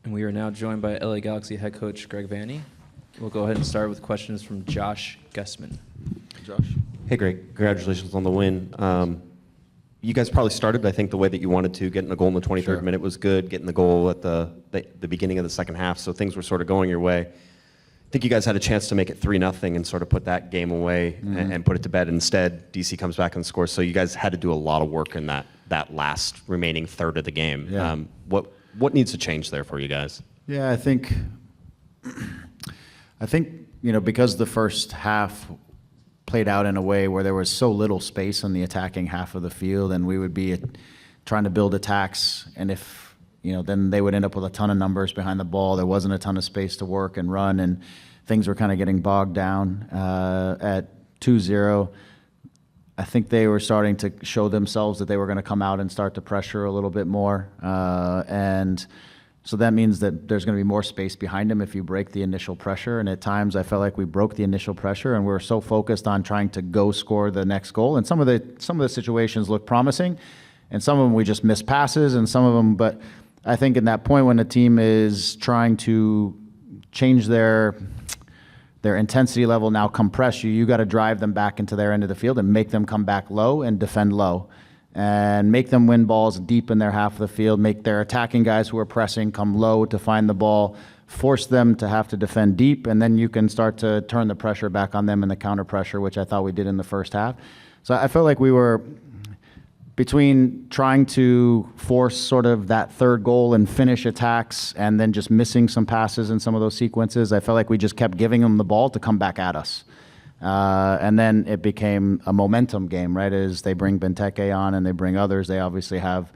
And we are now joined by LA Galaxy head coach Greg Vanney. We'll go ahead and start with questions from Josh Guessman. Josh. Hey, Greg. Congratulations on the win. You guys probably started, I think, the way that you wanted to. Getting the goal in the 23rd minute was good. Getting the goal at the beginning of the second half, so things were sort of going your way. I think you guys had a chance to make it 3-0 and sort of put that game away and put it to bed. Instead, DC comes back and scores. So you guys had to do a lot of work in that last remaining third of the game. Yeah. What needs to change there for you guys? Yeah, I think because the first half played out in a way where there was so little space on the attacking half of the field, and we would be trying to build attacks, and if then they would end up with a ton of numbers behind the ball. There wasn't a ton of space to work and run, and things were kind of getting bogged down at 2-0. I think they were starting to show themselves that they were going to come out and start to pressure a little bit more. And so that means that there's going to be more space behind them if you break the initial pressure. And at times I felt like we broke the initial pressure and we were so focused on trying to go score the next goal. And some of the situations looked promising, and some of them we just missed passes, and some of them, but I think in that point when the team is trying to change their intensity level, now compress you got to drive them back into their end of the field and make them come back low and defend low and make them win balls deep in their half of the field, make their attacking guys who are pressing come low to find the ball, force them to have to defend deep, and then you can start to turn the pressure back on them in the counter pressure, which I thought we did in the first half. So I felt like we were between trying to force sort of that third goal and finish attacks and then just missing some passes in some of those sequences. I felt like we just kept giving them the ball to come back at us. And then it became a momentum game, right? As they bring Benteke on and they bring others, they obviously have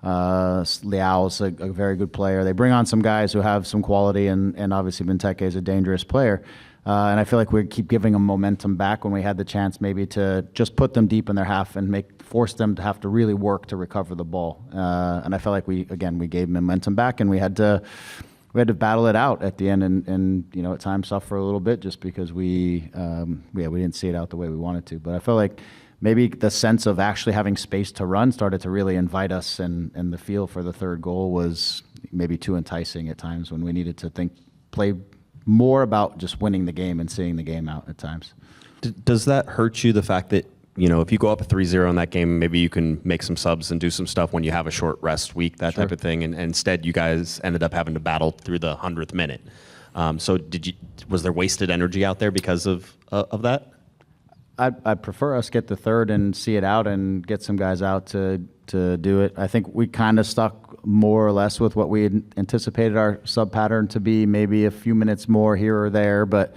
Leao's a very good player. They bring on some guys who have some quality, and obviously Benteke is a dangerous player. And I feel like we keep giving them momentum back when we had the chance maybe to just put them deep in their half and force them to have to really work to recover the ball. And I felt like we gave momentum back, and we had to battle it out at the end, and at times suffer a little bit just because we didn't see it out the way we wanted to. But I felt like maybe the sense of actually having space to run started to really invite us, and the feel for the third goal was maybe too enticing at times when we needed to play more about just winning the game and seeing the game out at times. Does that hurt you, the fact that if you go up 3-0 in that game, maybe you can make some subs and do some stuff when you have a short rest week, that type of thing, and instead you guys ended up having to battle through the 100th minute. So was there wasted energy out there because of that? I'd prefer us get the third and see it out and get some guys out to do it. I think we kind of stuck more or less with what we had anticipated our sub pattern to be, maybe a few minutes more here or there, but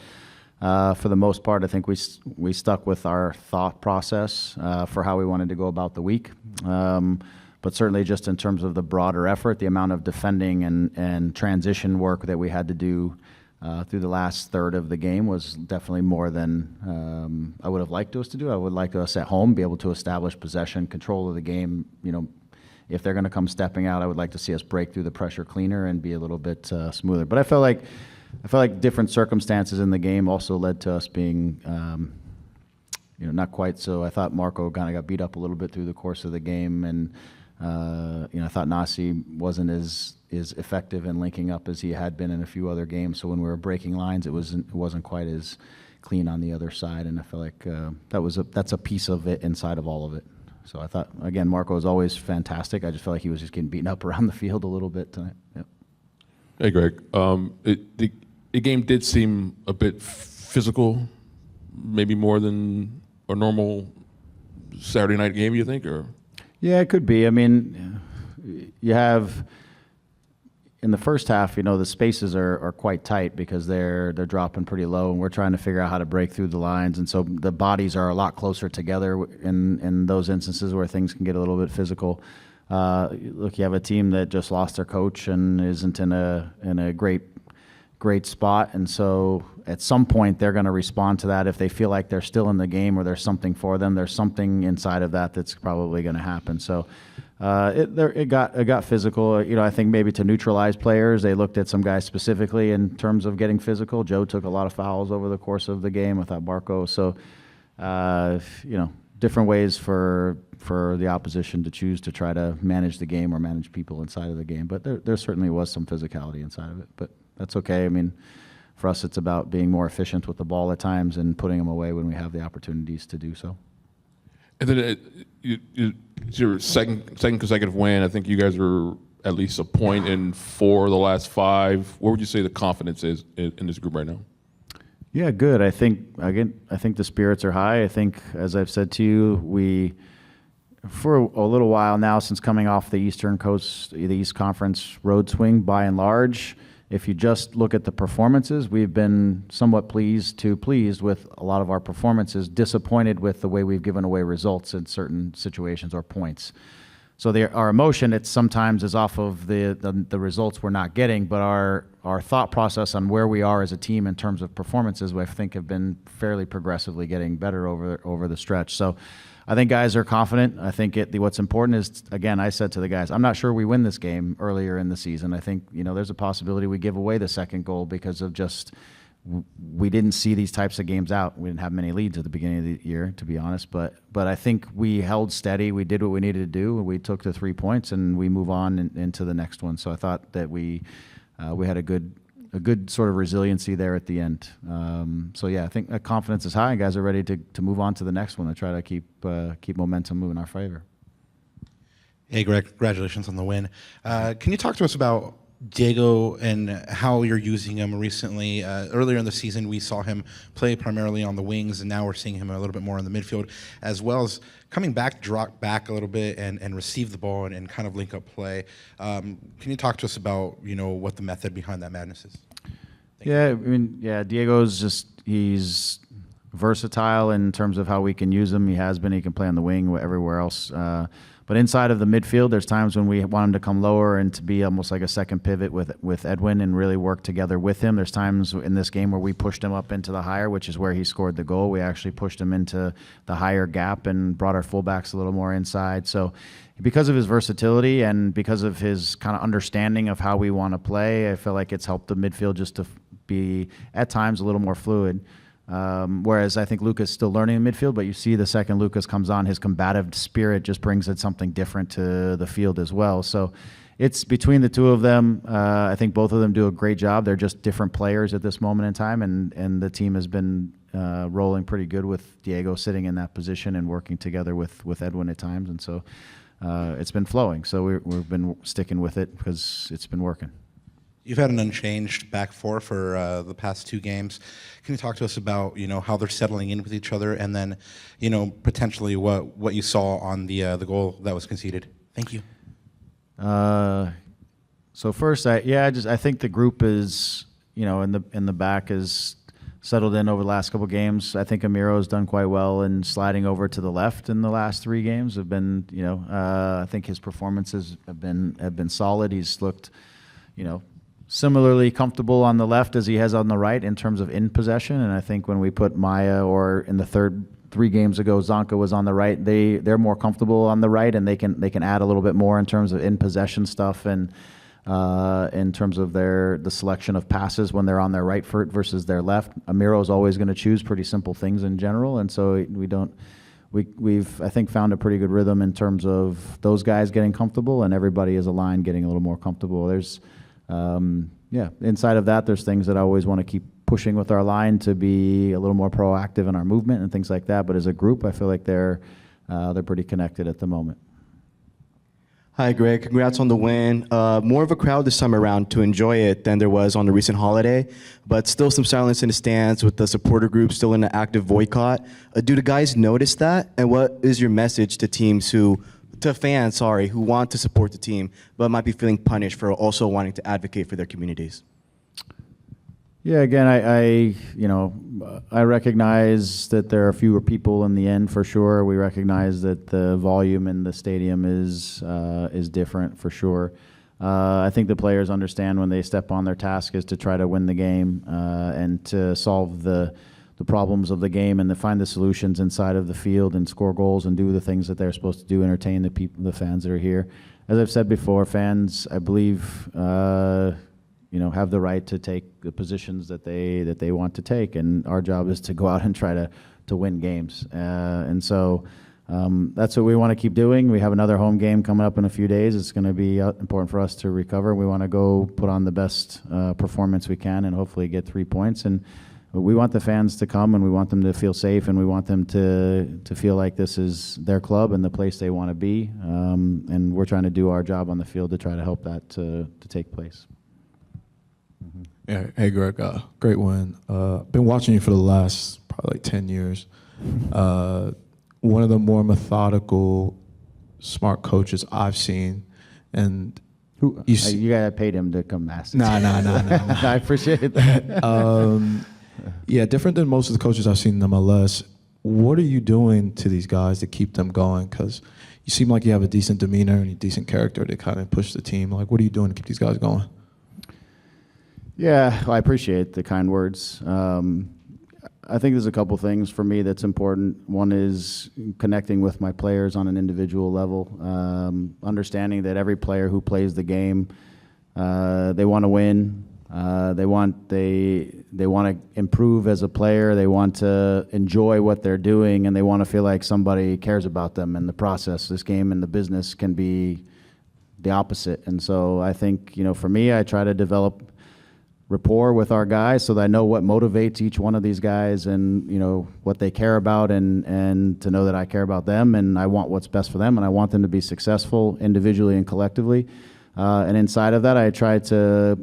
for the most part, I think we stuck with our thought process for how we wanted to go about the week. But certainly just in terms of the broader effort, the amount of defending and transition work that we had to do through the last third of the game was definitely more than I would have liked us to do. I would like us at home be able to establish possession, control of the game. If they're going to come stepping out, I would like to see us break through the pressure cleaner and be a little bit smoother. But I felt like different circumstances in the game also led to us being, not quite so. I thought Marco kind of got beat up a little bit through the course of the game, and I thought Nasi wasn't as effective in linking up as he had been in a few other games. So when we were breaking lines, it wasn't quite as clean on the other side, and I feel like that's a piece of it inside of all of it. So I thought, again, Marco is always fantastic. I just felt like he was just getting beaten up around the field a little bit tonight. Yep. Hey, Greg. The game did seem a bit physical, maybe more than a normal Saturday night game, you think? Or yeah, it could be. I mean, you have in the first half, the spaces are quite tight because they're dropping pretty low, and we're trying to figure out how to break through the lines, and so the bodies are a lot closer together in those instances where things can get a little bit physical. Look, you have a team that just lost their coach and isn't in a great spot, and so at some point they're going to respond to that. If they feel like they're still in the game or there's something for them, there's something inside of that that's probably going to happen. So it got physical. I think maybe to neutralize players, they looked at some guys specifically in terms of getting physical. Joe took a lot of fouls over the course of the game. I thought Marco. So different ways for the opposition to choose to try to manage the game or manage people inside of the game. But there certainly was some physicality inside of it. But that's okay. I mean, for us, it's about being more efficient with the ball at times and putting them away when we have the opportunities to do so. And then it's your second consecutive win. I think you guys are at least a point in 4 of the last 5. Where would you say the confidence is in this group right now? Yeah, good. I think the spirits are high. I think, as I've said to you, for a little while now, since coming off the East Conference road swing, by and large, if you just look at the performances, we've been somewhat pleased with a lot of our performances, disappointed with the way we've given away results in certain situations or points. So our emotion, it sometimes is off of the results we're not getting, but our thought process on where we are as a team in terms of performances, I think, have been fairly progressively getting better over the stretch. So I think guys are confident. I think what's important is, again, I said to the guys, I'm not sure we win this game earlier in the season. I think, there's a possibility we give away the second goal because of just we didn't see these types of games out. We didn't have many leads at the beginning of the year, to be honest. But I think we held steady. We did what we needed to do. We took the 3 points and we move on into the next one. So I thought that we had a good sort of resiliency there at the end. So yeah, I think that confidence is high and guys are ready to move on to the next one and try to keep momentum moving in our favor. Hey, Greg, congratulations on the win. Can you talk to us about Diego and how you're using him recently? Earlier in the season, we saw him play primarily on the wings, and now we're seeing him a little bit more in the midfield, as well as coming back, drop back a little bit, and receive the ball and kind of link up play. Can you talk to us about what the method behind that madness is? Diego's he's versatile in terms of how we can use him. He has been. He can play on the wing, everywhere else. But inside of the midfield, there's times when we want him to come lower and to be almost like a second pivot with Edwin and really work together with him. There's times in this game where we pushed him up into the higher, which is where he scored the goal. We actually pushed him into the higher gap and brought our fullbacks a little more inside. So because of his versatility and because of his kind of understanding of how we want to play, I feel like it's helped the midfield just to be, at times, a little more fluid. Whereas I think Luka's still learning in midfield, but you see the second Lucas comes on, his combative spirit just brings it something different to the field as well. So it's between the two of them. I think both of them do a great job. They're just different players at this moment in time, and the team has been rolling pretty good with Diego sitting in that position and working together with Edwin at times. And so it's been flowing. So we've been sticking with it because it's been working. You've had an unchanged back four for the past 2 games. Can you talk to us about how they're settling in with each other, and then potentially what you saw on the goal that was conceded? Thank you. So first, I think the group is in the back is settled in over the last couple games. I think Amiro's done quite well in sliding over to the left in the last 3 games. Have been I think his performances have been solid. He's looked similarly comfortable on the left as he has on the right in terms of in possession. And I think when we put Maya, or in the 3 games ago, Zonka was on the right, they're more comfortable on the right, and they can add a little bit more in terms of in possession stuff and in terms of the selection of passes when they're on their right foot versus their left. Amiro is always going to choose pretty simple things in general, and so we've I think found a pretty good rhythm in terms of those guys getting comfortable and everybody as a line getting a little more comfortable. There's inside of that, there's things that I always want to keep pushing with our line to be a little more proactive in our movement and things like that. But as a group, I feel like they're pretty connected at the moment. Hi, Greg. Congrats on the win. More of a crowd this time around to enjoy it than there was on the recent holiday, but still some silence in the stands with the supporter group still in an active boycott. Do the guys notice that? And what is your message to fans who want to support the team but might be feeling punished for also wanting to advocate for their communities? Yeah, again, I recognize that there are fewer people in the end for sure. We recognize that the volume in the stadium is different for sure. I think the players understand when they step on their task is to try to win the game and to solve the problems of the game and to find the solutions inside of the field and score goals and do the things that they're supposed to do, entertain the fans that are here. As I've said before, fans, I believe, have the right to take the positions that they want to take, and our job is to go out and try to win games. And so that's what we want to keep doing. We have another home game coming up in a few days. It's going to be important for us to recover. We want to go put on the best performance we can and hopefully get 3 points. And we want the fans to come, and we want them to feel safe, and we want them to feel like this is their club and the place they want to be. And we're trying to do our job on the field to try to help that to take place. Yeah. Hey, Greg. Great win. Been watching you for the last probably like 10 years. One of the more methodical, smart coaches I've seen, and Who you see, you gotta paid him to come ask. Nah. I appreciate that. Yeah, different than most of the coaches I've seen in MLS. What are you doing to these guys to keep them going? Because you seem like you have a decent demeanor and a decent character to kind of push the team. Like, what are you doing to keep these guys going? Yeah, well, I appreciate the kind words. I think there's a couple things for me that's important. One is connecting with my players on an individual level, understanding that every player who plays the game, they want to win. They want to improve as a player. They want to enjoy what they're doing, and they want to feel like somebody cares about them in the process. This game and the business can be the opposite. And so I think, for me, I try to develop rapport with our guys so that I know what motivates each one of these guys and, what they care about, and to know that I care about them and I want what's best for them, and I want them to be successful individually and collectively. And inside of that, I try to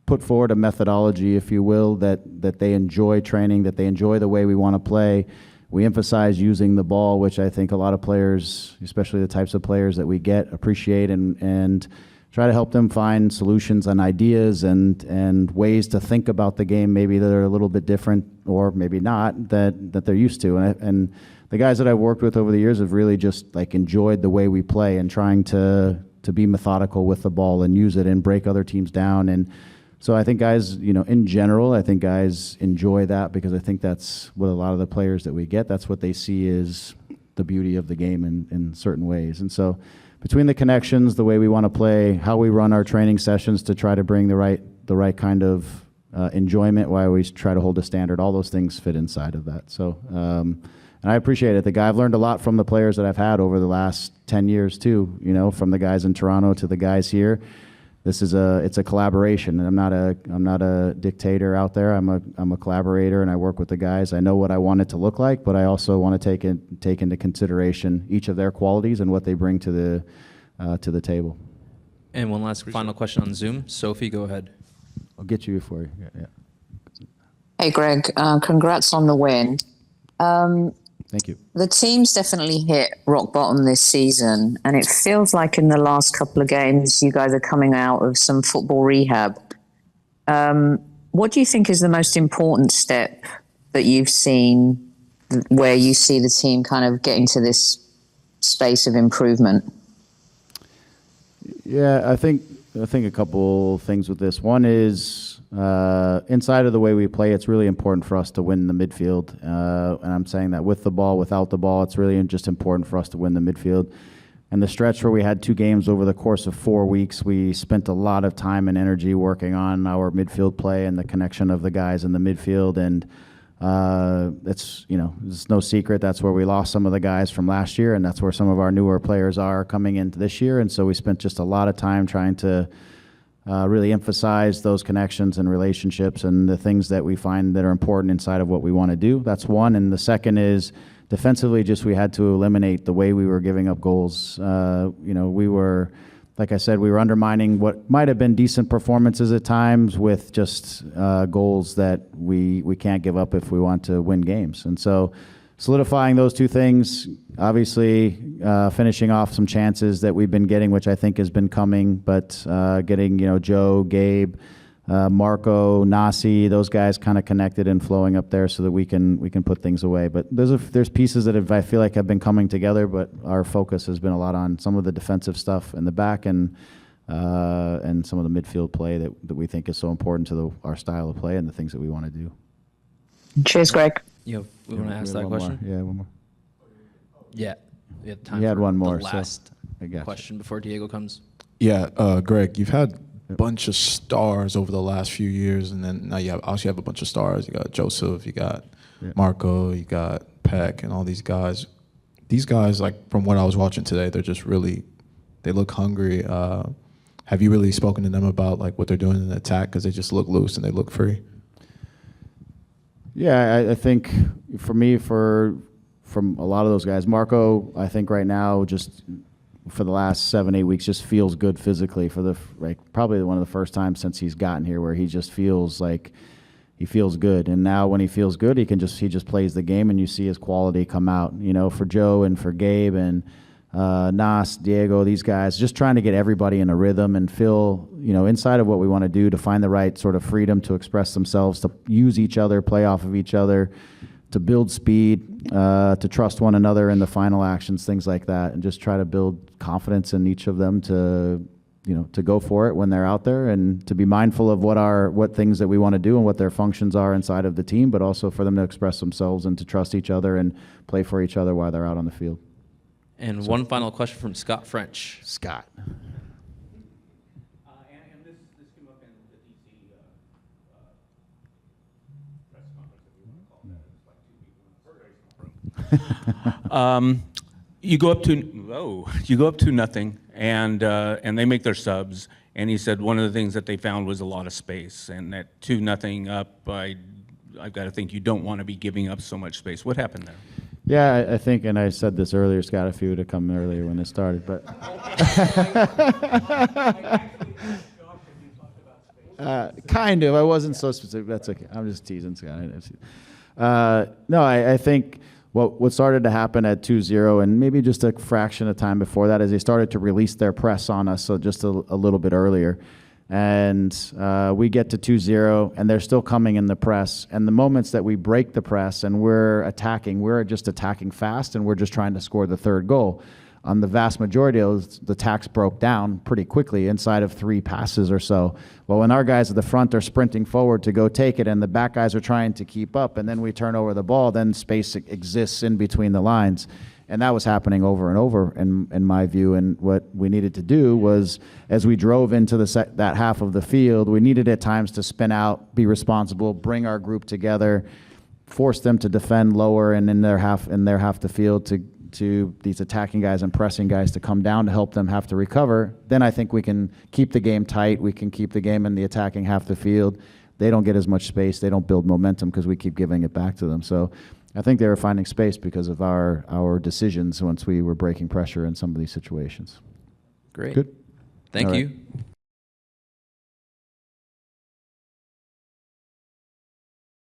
put forward a methodology, if you will, that they enjoy training, that they enjoy the way we want to play. We emphasize using the ball, which I think a lot of players, especially the types of players that we get, appreciate, and try to help them find solutions and ideas and ways to think about the game maybe that are a little bit different or maybe not that they're used to. And the guys that I've worked with over the years have really just enjoyed the way we play and trying to be methodical with the ball and use it and break other teams down. And so I think guys, in general, I think guys enjoy that because I think that's what a lot of the players that we get, that's what they see is the beauty of the game in certain ways. And so between the connections, the way we want to play, how we run our training sessions to try to bring the right kind of enjoyment, why we try to hold a standard, all those things fit inside of that. So, and I appreciate it. I've learned a lot from the players that I've had over the last 10 years too, from the guys in Toronto to the guys here. It's a collaboration, and I'm not a dictator out there. I'm a collaborator, and I work with the guys. I know what I want it to look like, but I also want to take into consideration each of their qualities and what they bring to the table. And one last final question on Zoom. Sophie, go ahead. I'll get you before you. Yeah. Hey, Greg. Congrats on the win. Thank you. The team's definitely hit rock bottom this season, and it feels like in the last couple of games you guys are coming out of some football rehab. What do you think is the most important step that you've seen where you see the team kind of getting to this space of improvement? Yeah, I think a couple things with this. One is inside of the way we play, it's really important for us to win the midfield. And I'm saying that with the ball, without the ball, it's really just important for us to win the midfield. And the stretch where we had 2 games over the course of 4 weeks, we spent a lot of time and energy working on our midfield play and the connection of the guys in the midfield. And it's no secret that's where we lost some of the guys from last year, and that's where some of our newer players are coming into this year. And so we spent just a lot of time trying to really emphasize those connections and relationships and the things that we find that are important inside of what we want to do. That's one. And the second is defensively, just we had to eliminate the way we were giving up goals. We were, like I said, we were undermining what might have been decent performances at times with just goals that we can't give up if we want to win games. And so solidifying those 2 things, obviously finishing off some chances that we've been getting, which I think has been coming, but getting, Joe, Gabe, Marco, Nasi, those guys kind of connected and flowing up there so that we can put things away. But there's pieces that I feel like have been coming together, but our focus has been a lot on some of the defensive stuff in the back and some of the midfield play that we think is so important to our style of play and the things that we want to do. Cheers, Greg. We want to ask that question? Yeah, one more. Yeah. We have time You had for one more, the so last I got you. question before Diego comes. Yeah, Greg, you've had a bunch of stars over the last few years, and then now you have a bunch of stars. You got Joseph, you got Marco, you got Peck and all these guys. These guys, like from what I was watching today, they're just really, they look hungry. Have you really spoken to them about like what they're doing in the attack? Because they just look loose and they look free. Yeah, I think for me, from a lot of those guys, Marco, I think right now just for the last 7-8 weeks just feels good physically for probably one of the first times since he's gotten here where he just feels like he feels good. And now when he feels good, he just plays the game and you see his quality come out. You know, for Joe and for Gabe and Nas, Diego, these guys, just trying to get everybody in a rhythm and feel, you know, inside of what we want to do to find the right sort of freedom to express themselves, to use each other, play off of each other, to build speed, to trust one another in the final actions, things like that, and just try to build confidence in each of them to, you know, to go for it when they're out there and to be mindful of what things that we want to do and what their functions are inside of the team, but also for them to express themselves and to trust each other and play for each other while they're out on the field. And one final question from Scott French. Scott. And this came up in the DC press conference, if you want to call that. It's like 2 people in the room. You go up to nothing, and they make their subs. And he said one of the things that they found was a lot of space, and that 2-0 up, I've got to think you don't want to be giving up so much space. What happened there? Yeah, I think, and I said this earlier, Scott, if you would have come earlier when it started, but kind of. I wasn't so specific. That's okay. I'm just teasing, Scott. No, I think what started to happen at 2-0, and maybe just a fraction of time before that, is they started to release their press on us, so just a little bit earlier. And we get to 2-0, and they're still coming in the press. And the moments that we break the press and we're just attacking fast, and we're just trying to score the third goal. On the vast majority of those, the attacks broke down pretty quickly inside of 3 passes or so. Well, when our guys at the front are sprinting forward to go take it, and the back guys are trying to keep up, and then we turn over the ball, then space exists in between the lines. And that was happening over and over, in my view. And what we needed to do was, as we drove into that half of the field, we needed at times to spin out, be responsible, bring our group together, force them to defend lower and in their half the field to these attacking guys and pressing guys to come down to help them have to recover. Then I think we can keep the game tight. We can keep the game in the attacking half the field. They don't get as much space. They don't build momentum because we keep giving it back to them. So I think they were finding space because of our decisions once we were breaking pressure in some of these situations. Great. Good. Thank All right. you.